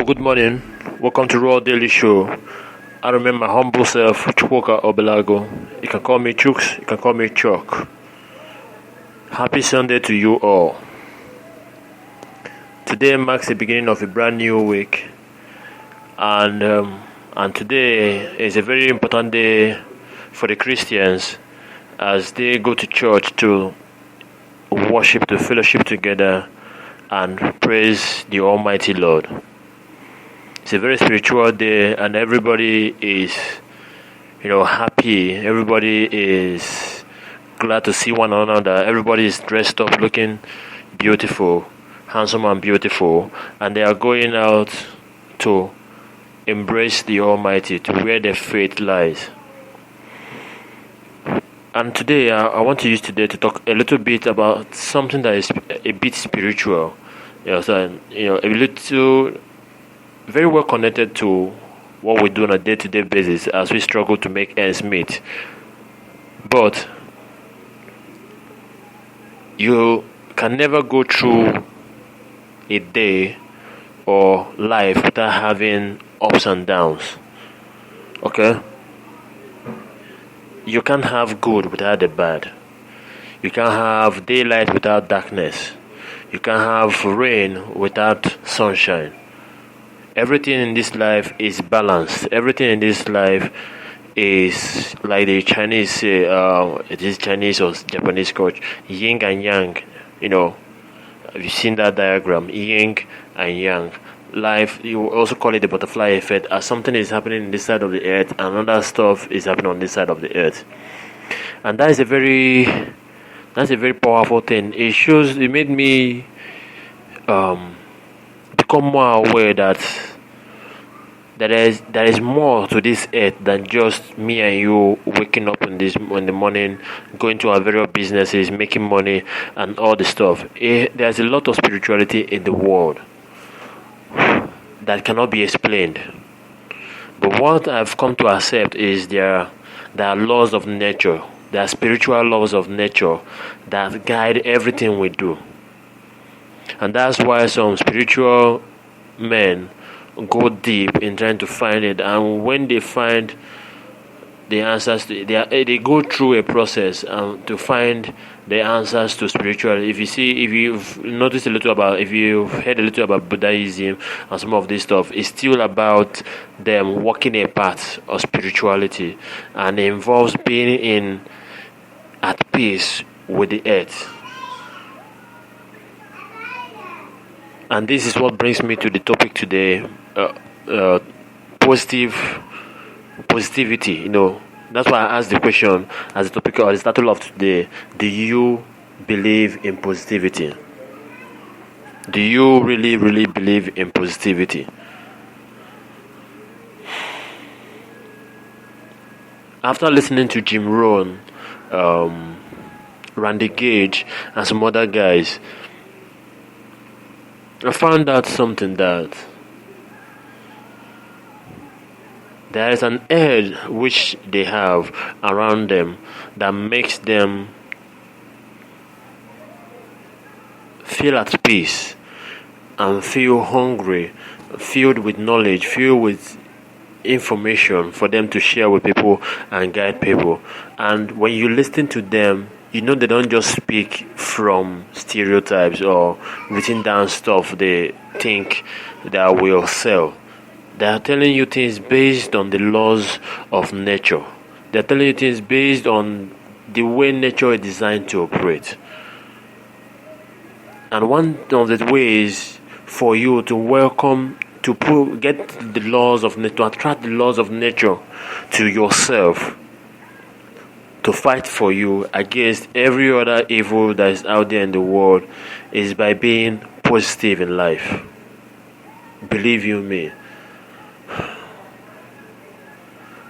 Good morning. Welcome to RaW Daily Show. I remember my humble self, Chukwuka Obelago. You can call me Chooks, you can call me Chuck. Happy Sunday to you all. Today marks the beginning of a brand new week, and today is a very important day for the Christians as they go to church to worship, to fellowship together, and praise the Almighty Lord. It's a very spiritual day, and everybody is, happy. Everybody is glad to see one another. Everybody is dressed up, looking beautiful, handsome and beautiful, and they are going out to embrace the Almighty, to where their faith lies. And today, I want to use today to talk a little bit about something that is a bit spiritual. A little very well connected to what we do on a day-to-day basis as we struggle to make ends meet. But you can never go through a day or life without having ups and downs. Okay? You can't have good without the bad. You can't have daylight without darkness. You can't have rain without sunshine. Everything in this life is balanced. Everything in this life is like the Chinese say, it is Chinese or Japanese coach, yin and yang. Have you seen that diagram? Yin and yang. Life, you also call it the butterfly effect, as something is happening on this side of the earth, and other stuff is happening on this side of the earth. And that's a very powerful thing. It made me become more aware that there is more to this earth than just me and you waking up in the morning, going to our various businesses, making money, and all the stuff. There's a lot of spirituality in the world that cannot be explained. But what I've come to accept is there are laws of nature. There are spiritual laws of nature that guide everything we do. And that's why some spiritual men go deep in trying to find it. And when they find the answers, they go through a process to find the answers to spirituality. If you've noticed if you've heard a little about Buddhism and some of this stuff, it's still about them walking a path of spirituality, and it involves being at peace with the earth. And this is what brings me to the topic today, positivity. That's why I asked the question as the topic or the title of today: do you believe in positivity? Do you really, really believe in positivity? After listening to Jim Rohn, Randy Gage, and some other guys, I found out something that there is an edge which they have around them that makes them feel at peace and feel hungry, filled with knowledge, filled with information for them to share with people and guide people. And when you listen to them, they don't just speak from stereotypes or written down stuff they think that will sell. They are telling you things based on the laws of nature. They are telling you things based on the way nature is designed to operate. And one of the ways for you to get the laws of nature, to attract the laws of nature to yourself, to fight for you against every other evil that is out there in the world, is by being positive in life. Believe you me.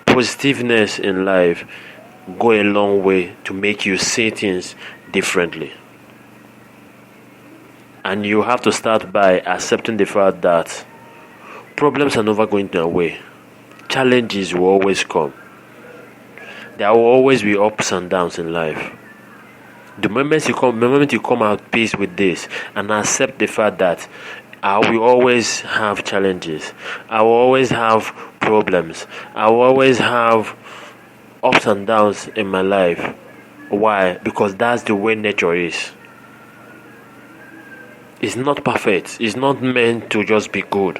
Positiveness in life go a long way to make you see things differently. And you have to start by accepting the fact that problems are never going away. Challenges will always come. There will always be ups and downs in life. The moment you come at peace with this and accept the fact that I will always have challenges. I will always have problems. I will always have ups and downs in my life. Why? Because that's the way nature is. It's not perfect. It's not meant to just be good.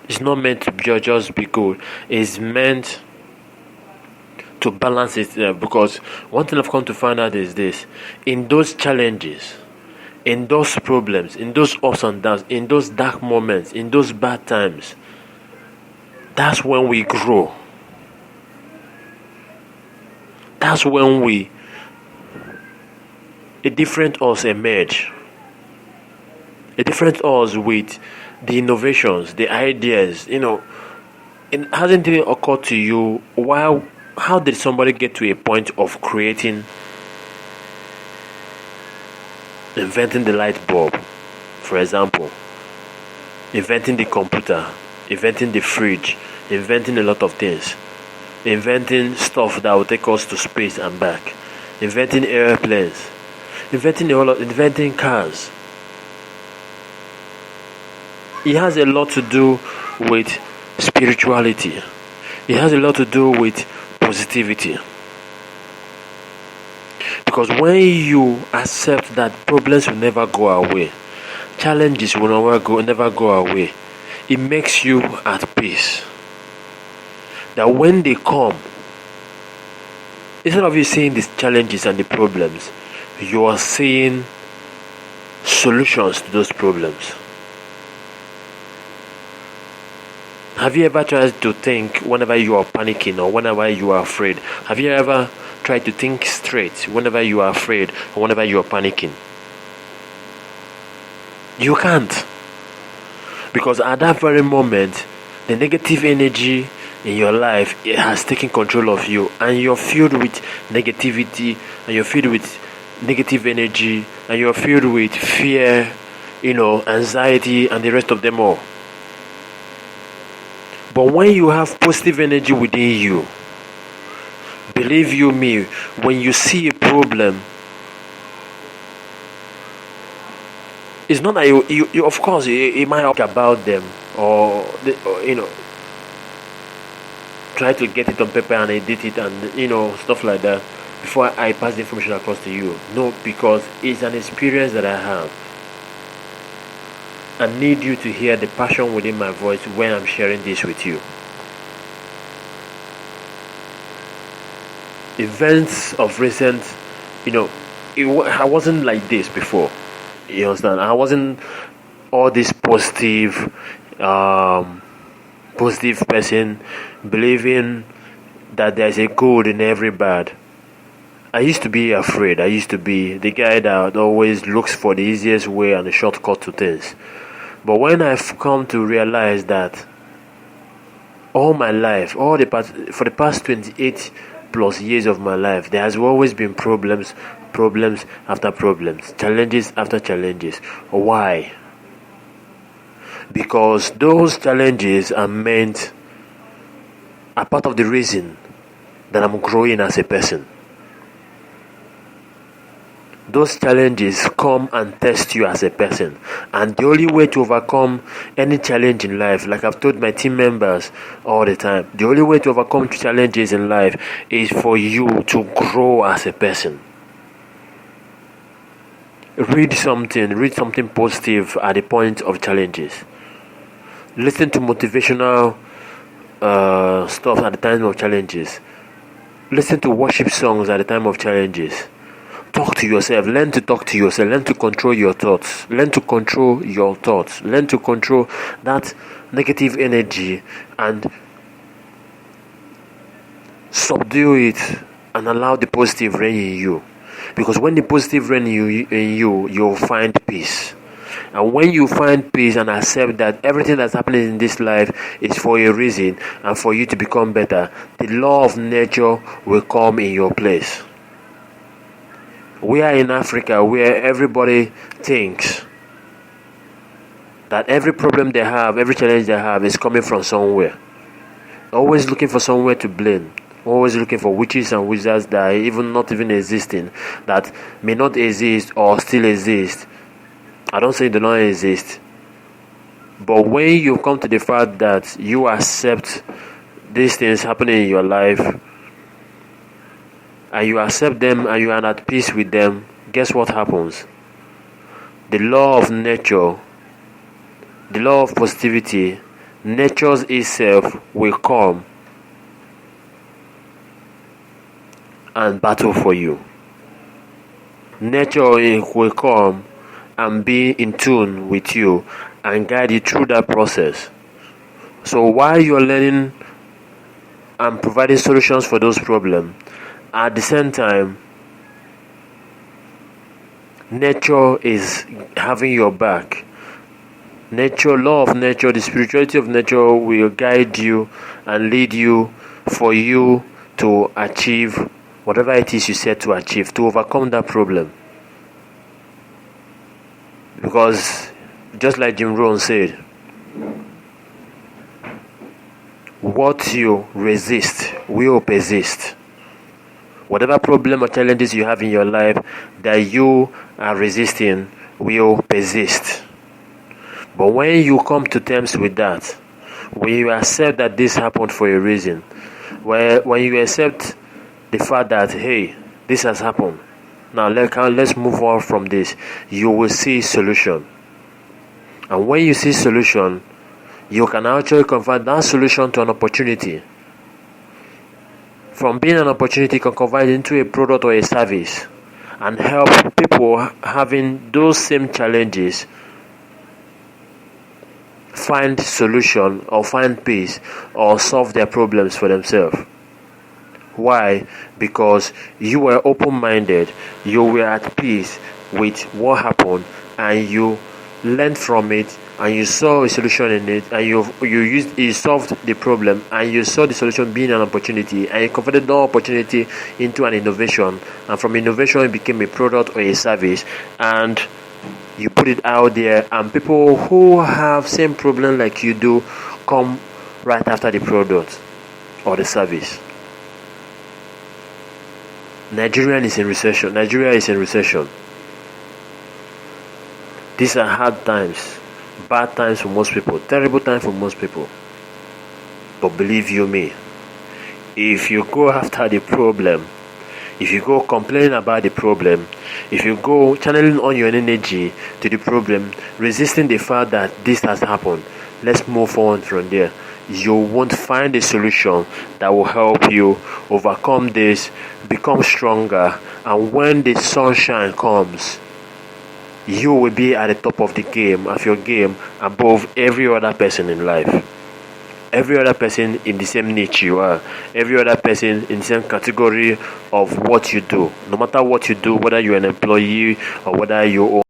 It's not meant to just be good. It's meant to balance it, because one thing I've come to find out is this: in those challenges, in those problems, in those ups and downs, in those dark moments, in those bad times, that's when we grow. That's when a different us emerge. A different us with the innovations, the ideas. It hasn't even occurred to you, how did somebody get to a point of inventing the light bulb, for example, inventing the computer, inventing the fridge, inventing a lot of things, inventing stuff that will take us to space and back, inventing airplanes, inventing cars. It has a lot to do with spirituality. It has a lot to do with positivity. Because when you accept that problems will never go away, challenges will never go away, it makes you at peace. That when they come, instead of you seeing these challenges and the problems, you are seeing solutions to those problems. Have you ever tried to think whenever you are panicking or whenever you are afraid? Have you ever tried to think straight whenever you are afraid or whenever you are panicking? You can't. Because at that very moment, the negative energy in your life, it has taken control of you, and you're filled with negativity, and you're filled with negative energy, and you're filled with fear, anxiety, and the rest of them all. But when you have positive energy within you, believe you me, when you see a problem, it's not that you of course, you might talk about them or try to get it on paper and edit it and stuff like that before I pass the information across to you. No, because it's an experience that I have. I need you to hear the passion within my voice when I'm sharing this with you. Events of recent, I wasn't like this before. You understand? I wasn't all this positive person, believing that there's a good in every bad. I used to be afraid. I used to be the guy that always looks for the easiest way and the shortcut to things. But when I've come to realize that all my life, for the past 28 plus years of my life, there has always been problems after problems, challenges after challenges. Why? Because those challenges are part of the reason that I'm growing as a person. Those challenges come and test you as a person. And the only way to overcome any challenge in life, like I've told my team members all the time, the only way to overcome challenges in life is for you to grow as a person. Read something positive at the point of challenges. Listen to motivational stuff at the time of challenges. Listen to worship songs at the time of challenges. Talk to yourself. Learn to talk to yourself. Learn to control your thoughts. Learn to control your thoughts. Learn to control that negative energy and subdue it and allow the positive reign in you. Because when the positive reign in you, you'll find peace. And when you find peace and accept that everything that's happening in this life is for a reason and for you to become better, the law of nature will come in your place. We are in Africa where everybody thinks that every problem they have, every challenge they have is coming from somewhere. Always looking for somewhere to blame. always looking for witches and wizards that are even not even existing, that may not exist or still exist. I don't say they don't exist, but when you come to the fact that you accept these things happening in your life and you accept them and you are at peace with them, guess what happens? The law of nature, the law of positivity, nature itself will come and battle for you. Nature will come and be in tune with you and guide you through that process. So while you're learning and providing solutions for those problems, at the same time, nature is having your back. Nature, law of nature, the spirituality of nature will guide you and lead you for you to achieve whatever it is you set to achieve, to overcome that problem. Because just like Jim Rohn said, what you resist will persist. Whatever problem or challenges you have in your life that you are resisting will persist. But when you come to terms with that, when you accept that this happened for a reason, when you accept the fact that, hey, this has happened, now let's move on from this, you will see solution. And when you see solution, you can actually convert that solution to an opportunity. From being an opportunity, you can convert it into a product or a service and help people having those same challenges find solution or find peace or solve their problems for themselves. Why? Because you were open-minded, you were at peace with what happened, and you learned from it, and you saw a solution in it, and you solved the problem, and you saw the solution being an opportunity, and you converted that opportunity into an innovation, and from innovation it became a product or a service, and you put it out there, and people who have same problem like you do come right after the product or the service. Nigeria is in recession. These are hard times, bad times for most people, terrible times for most people. But believe you me, if you go after the problem, if you go complaining about the problem, if you go channeling all your energy to the problem, resisting the fact that this has happened, let's move on from there. You won't find a solution that will help you overcome this, become stronger, and when the sunshine comes, you will be at the top of the game, of your game, above every other person in life. Every other person in the same niche you are, every other person in the same category of what you do. No matter what you do, whether you're an employee or whether you own